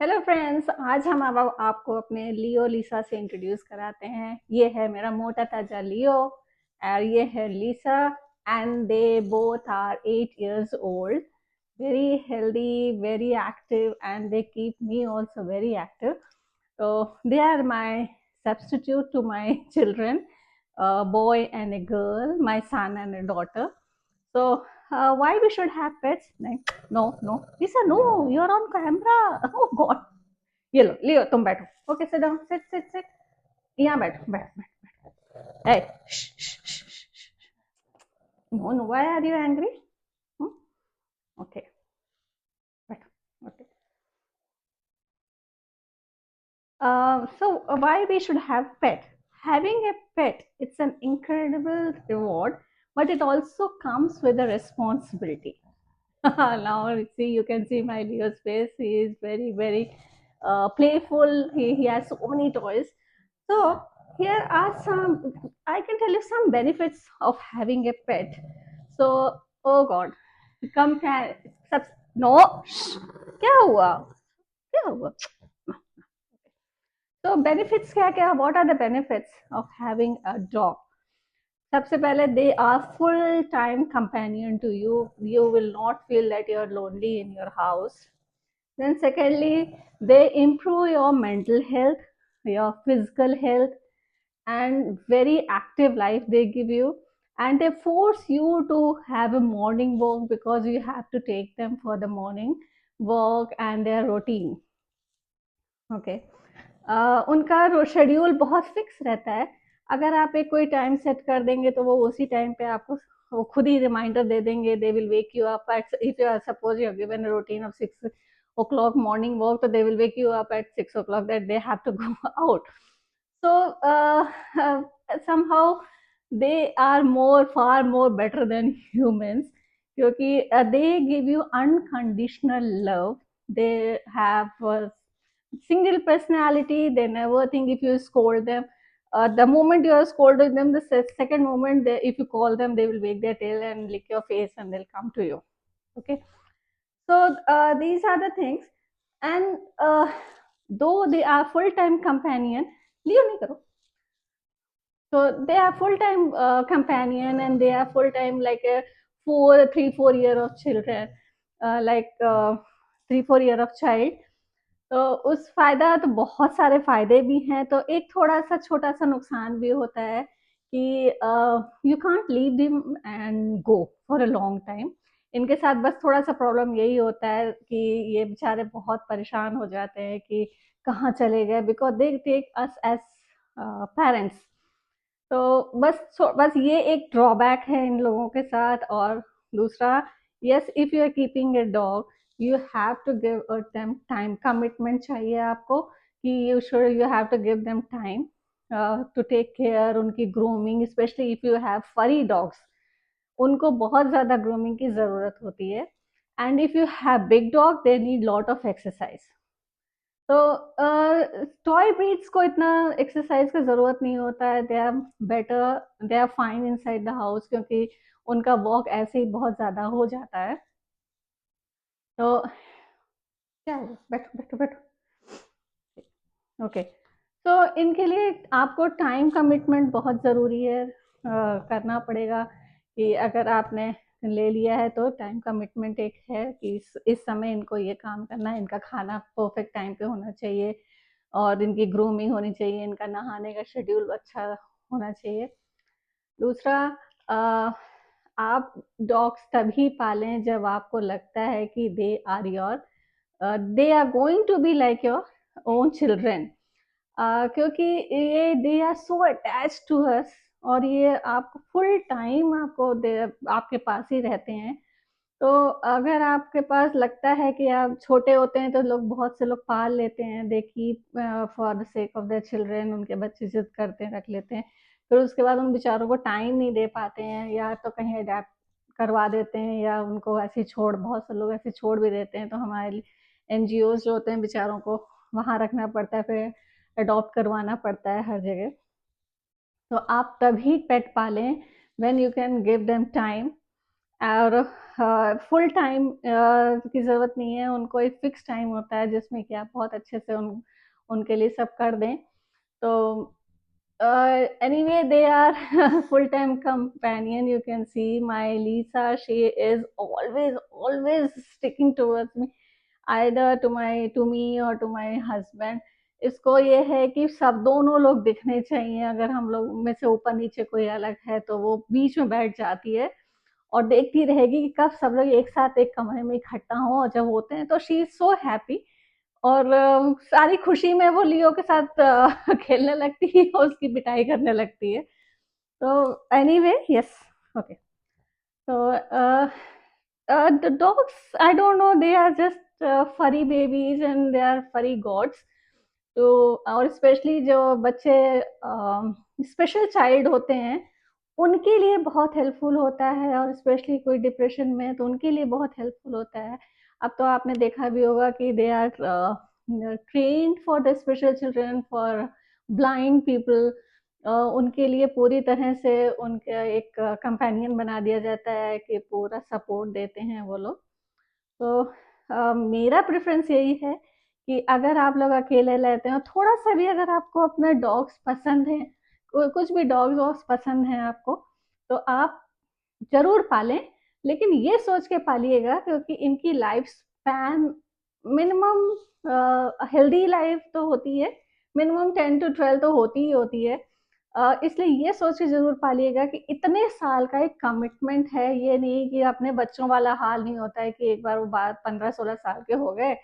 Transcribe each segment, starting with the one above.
Hello friends, आज हम अब आपको अपने लियो लिसा से इंट्रोड्यूस कराते हैं। ये है मेरा मोटा ताजा लियो और ये है Lisa and they both are 8 years old, very healthy, very active, and they keep me also very active. So they are my substitute to my children, a boy and a girl, my son and a daughter. So why we should have pets? No, no. Lisa, no, you're on camera. Oh God. ये लो Leo, तुम बैठो। Okay, sit down, sit sit sit. यहाँ बैठो, बैठ बैठ। ए, no no, why are you angry? Okay, बैठो। Okay, so why we should have pet? Having a pet, it's an incredible reward, but it also comes with a responsibility. Now see, you can see my Leo's face. He is very very playful. He has so many toys. So here are some, I can tell you some benefits of having a pet. So, oh God, compare सब, no, क्या हुआ? क्या हुआ? तो benefits क्या क्या? What are the benefits of having a dog? सबसे पहले, they are full time companion to you. You will not feel that you are lonely in your house. Then secondly, they improve your mental health, your physical health, and very active life they give you. And they force you to have a morning walk because you have to take them for the morning walk and their routine. Okay, उनका schedule बहुत fix रहता है. अगर आप एक कोई time set कर देंगे तो वो उसी टाइम पे आपको वो खुद ही रिमाइंडर दे देंगे. They will wake you up at, if you are suppose you are given a routine of 6 o'clock morning walk, तो they will wake you up at 6 o'clock that they have to go out. So somehow they are more, far more better than humans, क्योंकि they give you unconditional love. They have a single personality. They never think if you scold them. The moment you are scolding them, the second moment if you call them, they will wag their tail and lick your face and they'll come to you. Okay, so these are the things. And though they are full-time companion, लियो नहीं करो. So they are full-time companion, and they are full-time like a 3-4 year of children, like 3-4 year of child. तो उस फायदा तो बहुत सारे फायदे भी हैं. तो एक थोड़ा सा छोटा सा नुकसान भी होता है कि यू कांट लीव दिम and go for a long time. इनके साथ बस थोड़ा सा प्रॉब्लम यही होता है कि ये बेचारे बहुत परेशान हो जाते हैं कि कहाँ चले गए, because they take us as parents. तो बस ये एक ड्रॉबैक है इन लोगों के साथ. और दूसरा, yes, if you are keeping a dog, you have to give them time. Commitment चाहिए आपको कि you have to give them time to take care. उनकी grooming, specially if you have furry dogs, उनको बहुत ज़्यादा ग्रूमिंग की ज़रूरत होती है. And if you have big dog, they need lot of exercise. तो टॉय ब्रीड्स को इतना एक्सरसाइज का ज़रूरत नहीं होता है. They are better, they are fine inside the house, क्योंकि उनका वॉक ऐसे ही बहुत ज़्यादा हो जाता है. तो क्या है, बैठो बैठो बैठो. ओके, तो इनके लिए आपको टाइम कमिटमेंट बहुत ज़रूरी है. करना पड़ेगा कि अगर आपने ले लिया है तो टाइम कमिटमेंट एक है कि इस समय इनको ये काम करना है. इनका खाना परफेक्ट टाइम पे होना चाहिए, और इनकी ग्रूमिंग होनी चाहिए. इनका नहाने का शेड्यूल अच्छा होना चाहिए. दूसरा, अ, आप डॉग्स तभी पालें जब आपको लगता है कि they are going to be like your own children. क्योंकि ये they are so attach to us, और ये आपको फुल टाइम आपके पास ही रहते हैं. तो अगर आपके पास लगता है कि आप छोटे होते हैं तो लोग, बहुत से लोग पाल लेते हैं. They keep for the sake of their children. उनके बच्चे जिद करते हैं, रख लेते हैं. फिर उसके बाद उन बेचारों को टाइम नहीं दे पाते हैं, या तो कहीं अडैप्ट करवा देते हैं, या उनको ऐसे छोड़, बहुत से लोग ऐसे छोड़ भी देते हैं. तो हमारे एनजीओज जो होते हैं, बेचारों को वहाँ रखना पड़ता है, फिर अडॉप्ट करवाना पड़ता है हर जगह. तो आप तभी पेट पालें when you can give them time. और फुल टाइम की ज़रूरत नहीं है, उनको एक फिक्स टाइम होता है जिसमें कि आप बहुत अच्छे से उनके लिए सब कर दें। तो anyway, they are full-time companion. You can see my Lisa. She is always sticking towards me, either to me or to my husband. इसको ये है कि सब दोनों लोग दिखने चाहिए। अगर हम लोग में से ऊपर नीचे कोई अलग है तो वो बीच में बैठ जाती है और देखती रहेगी कि कब सब लोग एक साथ एक कमरे में इकट्ठा हो, और जब होते हैं तो शी इज सो हैप्पी। और सारी खुशी में वो लियो के साथ खेलने लगती है और उसकी पिटाई करने लगती है। तो anyway, yes, okay. So the dogs, I don't know, they are just furry babies and they are furry gods. तो और स्पेशली जो बच्चे स्पेशल चाइल्ड होते हैं उनके लिए बहुत हेल्पफुल होता है, और स्पेशली कोई डिप्रेशन में है तो उनके लिए बहुत हेल्पफुल होता है। अब तो आपने देखा भी होगा कि they are trained for the special children, for blind people. उनके लिए पूरी तरह से उनका एक कंपेनियन बना दिया जाता है कि पूरा सपोर्ट देते हैं वो लोग। तो मेरा प्रेफ़रेंस यही है कि अगर आप लोग अकेले रहते हो, थोड़ा-सा भी अगर आपको अपने डॉग्स पसंद हैं, कुछ भी डॉग्स वॉग्स पसंद हैं आपको, तो आप ज़रूर पालें। लेकिन ये सोच के पालिएगा क्योंकि इनकी life span minimum healthy life तो होती है, मिनिमम 10 टू 12 तो होती ही होती है। इसलिए ये सोच के ज़रूर पालिएगा कि इतने साल का एक कमिटमेंट है, ये नहीं कि अपने बच्चों वाला हाल नहीं होता है कि एक बार वो बात 15-16 साल के हो गए,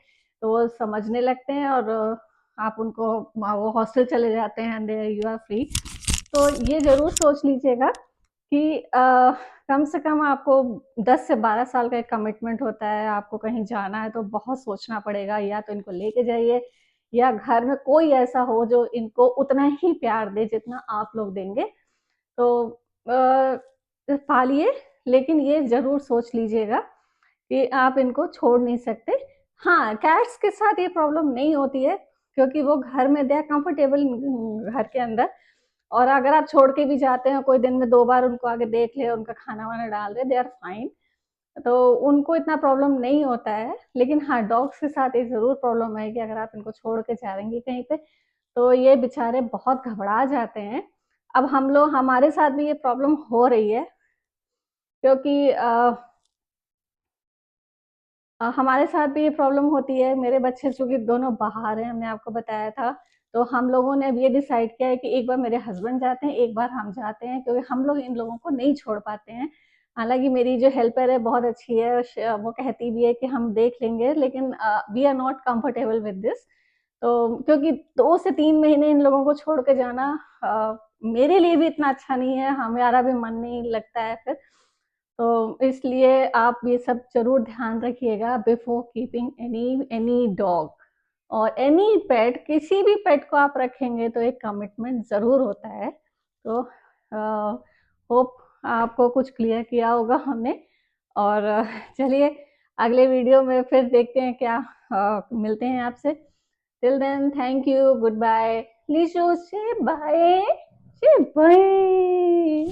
तो वो समझने लगते हैं और आप उनको वो हॉस्टल चले जाते हैं and there you are free. तो ये ज़रूर सोच लीजिएगा कि कम से कम आपको 10 से 12 साल का एक कमिटमेंट होता है। आपको कहीं जाना है तो बहुत सोचना पड़ेगा, या तो इनको लेके जाइए या घर में कोई ऐसा हो जो इनको उतना ही प्यार दे जितना आप लोग देंगे। तो पालिए, लेकिन ये ज़रूर सोच लीजिएगा कि आप इनको छोड़ नहीं सकते। हाँ, कैट्स के साथ ये प्रॉब्लम नहीं होती है क्योंकि वो घर में दे आर कंफर्टेबल घर के अंदर, और अगर आप छोड़ के भी जाते हैं, कोई दिन में 2 बार उनको आके देख ले, उनका खाना-वाना डाल दे, दे आर फाइन। तो उनको इतना प्रॉब्लम नहीं होता है। लेकिन हाँ, डॉग्स के साथ ये ज़रूर प्रॉब्लम है कि अगर आप इनको छोड़ के जाएँगी कहीं पे, तो ये बेचारे बहुत घबरा जाते हैं। अब हमारे साथ भी ये प्रॉब्लम हो रही है क्योंकि हमारे साथ भी ये प्रॉब्लम होती है। मेरे बच्चे चूँकि दोनों बाहर हैं, हमने आपको बताया था, तो हम लोगों ने अब ये डिसाइड किया है कि एक बार मेरे हस्बैंड जाते हैं, एक बार हम जाते हैं, क्योंकि हम लोग इन लोगों को नहीं छोड़ पाते हैं। हालाँकि मेरी जो हेल्पर है बहुत अच्छी है, वो कहती भी है कि हम देख लेंगे, लेकिन we are not comfortable with this. तो क्योंकि 2 से 3 महीने इन लोगों को छोड़ के जाना मेरे लिए भी इतना अच्छा नहीं है, हमारा भी मन नहीं लगता है फिर। तो इसलिए आप ये सब ज़रूर ध्यान रखिएगा before keeping any any dog और एनी पेट। किसी भी पेट को आप रखेंगे तो एक कमिटमेंट ज़रूर होता है। तो होप आपको कुछ क्लियर किया होगा हमने। और चलिए अगले वीडियो में फिर देखते हैं क्या मिलते हैं आपसे। Till then, thank you, goodbye. लीशु से बाय, से बाय।